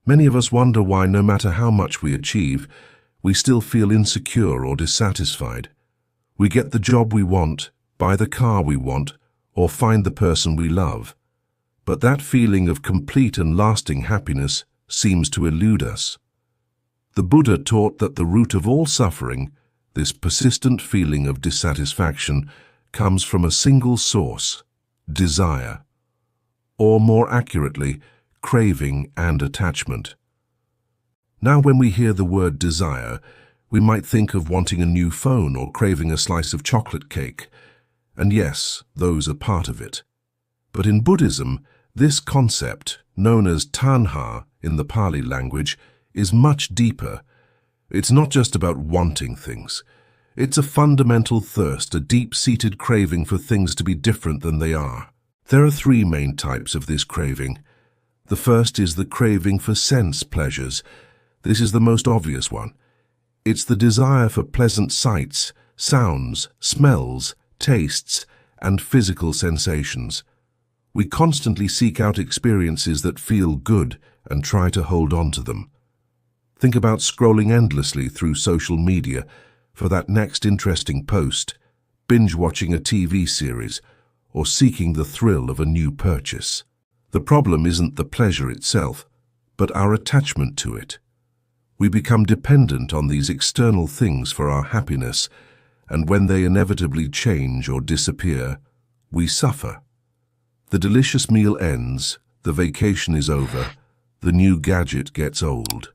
Many of us wonder why, no matter how much we achieve, we still feel insecure or dissatisfied. We get the job we want, buy the car we want, or find the person we love. But that feeling of complete and lasting happiness seems to elude us. The Buddha taught that the root of all suffering, this persistent feeling of dissatisfaction, comes from a single source: desire. Or more accurately, craving and attachment. Now, when we hear the word desire, we might think of wanting a new phone or craving a slice of chocolate cake. And yes, those are part of it. But in Buddhism, this concept, known as tanha in the Pali language, is much deeper. It's not just about wanting things. It's a fundamental thirst, a deep-seated craving for things to be different than they are. There are three main types of this craving. The first is the craving for sense pleasures. This is the most obvious one. It's the desire for pleasant sights, sounds, smells, tastes, and physical sensations. We constantly seek out experiences that feel good and try to hold on to them. Think about scrolling endlessly through social media for that next interesting post, binge-watching a TV series, or seeking the thrill of a new purchase. The problem isn't the pleasure itself, but our attachment to it. We become dependent on these external things for our happiness, and when they inevitably change or disappear, we suffer. The delicious meal ends, the vacation is over, the new gadget gets old.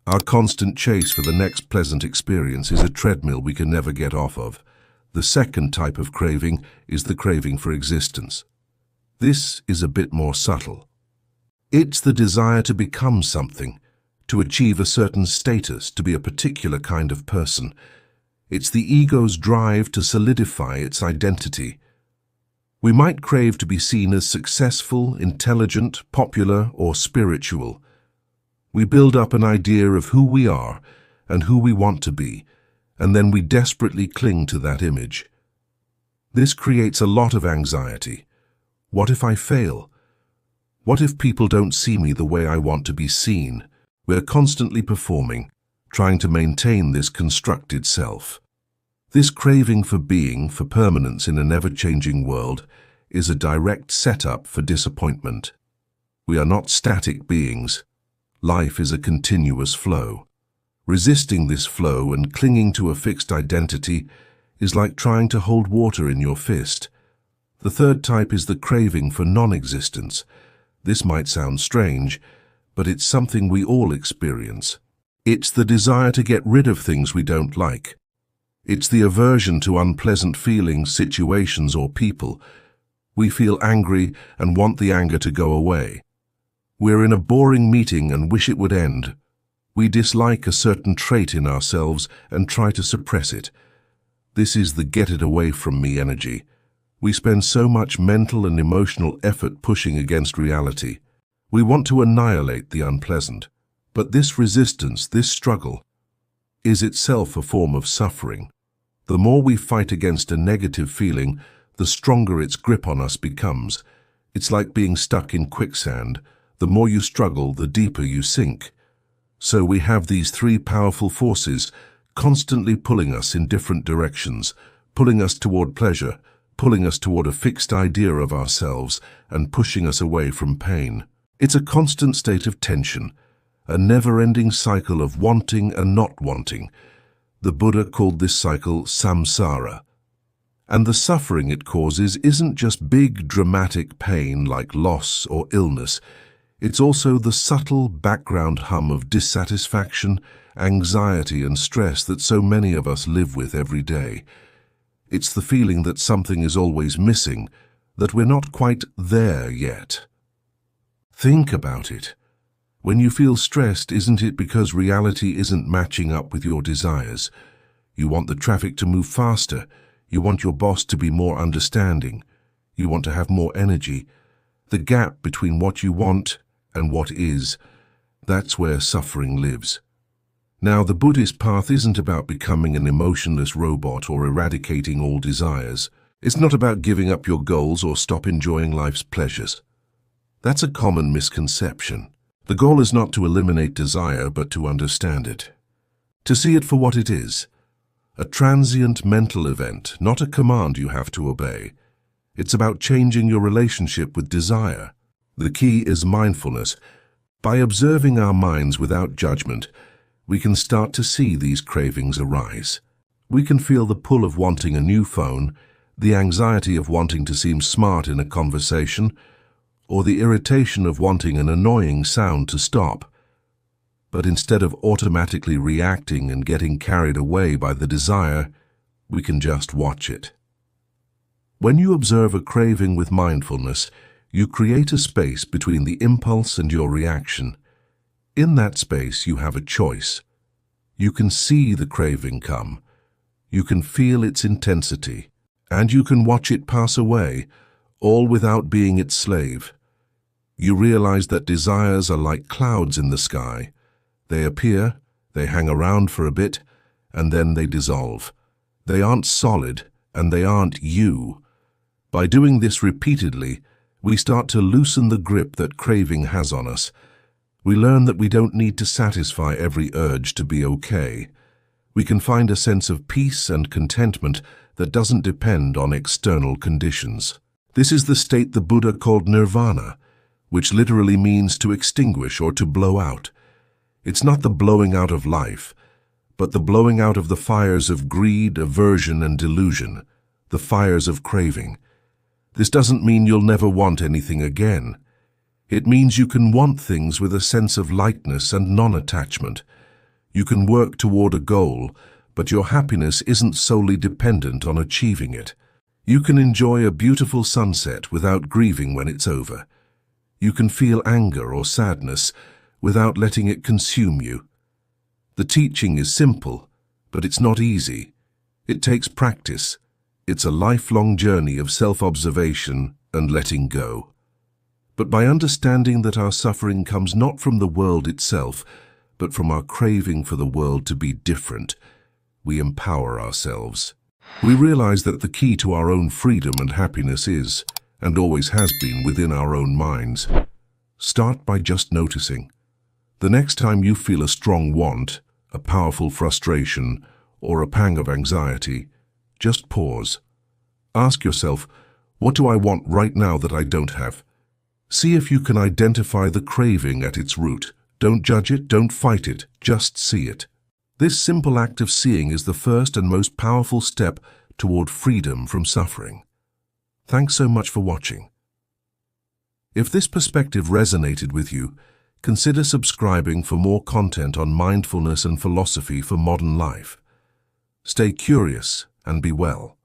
Our constant chase for the next pleasant experience is a treadmill we can never get off of. The second type of craving is the craving for existence. This is a bit more subtle. It's the desire to become something, to achieve a certain status, to be a particular kind of person. It's the ego's drive to solidify its identity. We might crave to be seen as successful, intelligent, popular, or spiritual. We build up an idea of who we are and who we want to be, and then we desperately cling to that image. This creates a lot of anxiety. What if I fail? What if people don't see me the way I want to be seen? We're constantly performing, trying to maintain this constructed self. This craving for being, for permanence in an ever-changing world, is a direct setup for disappointment. We are not static beings. Life is a continuous flow. Resisting this flow and clinging to a fixed identity is like trying to hold water in your fist. The third type is the craving for non-existence. This might sound strange, but it's something we all experience. It's the desire to get rid of things we don't like. It's the aversion to unpleasant feelings, situations, or people. We feel angry and want the anger to go away. We're in a boring meeting and wish it would end. We dislike a certain trait in ourselves and try to suppress it. This is the get it away from me energy. We spend so much mental and emotional effort pushing against reality. We want to annihilate the unpleasant. But this resistance, this struggle, is itself a form of suffering. The more we fight against a negative feeling, the stronger its grip on us becomes. It's like being stuck in quicksand. The more you struggle, the deeper you sink. So we have these three powerful forces constantly pulling us in different directions, pulling us toward pleasure, pulling us toward a fixed idea of ourselves, and pushing us away from pain. It's a constant state of tension, a never-ending cycle of wanting and not wanting. The Buddha called this cycle samsara. And the suffering it causes isn't just big, dramatic pain like loss or illness. It's also the subtle background hum of dissatisfaction, anxiety, and stress that so many of us live with every day. It's the feeling that something is always missing, that we're not quite there yet. Think about it. When you feel stressed, isn't it because reality isn't matching up with your desires? You want the traffic to move faster. You want your boss to be more understanding. You want to have more energy. The gap between what you want and what is, that's where suffering lives. Now, the Buddhist path isn't about becoming an emotionless robot or eradicating all desires. It's not about giving up your goals or stop enjoying life's pleasures. That's a common misconception. The goal is not to eliminate desire, but to understand it. To see it for what it is, a transient mental event, not a command you have to obey. It's about changing your relationship with desire. The key is mindfulness. By observing our minds without judgment, we can start to see these cravings arise. We can feel the pull of wanting a new phone, the anxiety of wanting to seem smart in a conversation, or the irritation of wanting an annoying sound to stop. But instead of automatically reacting and getting carried away by the desire, we can just watch it. When you observe a craving with mindfulness, you create a space between the impulse and your reaction. In that space, you have a choice. You can see the craving come. You can feel its intensity, and you can watch it pass away, all without being its slave. You realize that desires are like clouds in the sky. They appear, they hang around for a bit, and then they dissolve. They aren't solid, and they aren't you. By doing this repeatedly, we start to loosen the grip that craving has on us. We learn that we don't need to satisfy every urge to be okay. We can find a sense of peace and contentment that doesn't depend on external conditions. This is the state the Buddha called nirvana, which literally means to extinguish or to blow out. It's not the blowing out of life, but the blowing out of the fires of greed, aversion, and delusion, the fires of craving. This doesn't mean you'll never want anything again. It means you can want things with a sense of lightness and non-attachment. You can work toward a goal, but your happiness isn't solely dependent on achieving it. You can enjoy a beautiful sunset without grieving when it's over. You can feel anger or sadness without letting it consume you. The teaching is simple, but it's not easy. It takes practice. It's a lifelong journey of self-observation and letting go. But by understanding that our suffering comes not from the world itself, but from our craving for the world to be different, we empower ourselves. We realize that the key to our own freedom and happiness is, and always has been, within our own minds. Start by just noticing. The next time you feel a strong want, a powerful frustration, or a pang of anxiety, just pause. Ask yourself, what do I want right now that I don't have? See if you can identify the craving at its root. Don't judge it, don't fight it, just see it. This simple act of seeing is the first and most powerful step toward freedom from suffering. Thanks so much for watching. If this perspective resonated with you, consider subscribing for more content on mindfulness and philosophy for modern life. Stay curious and be well.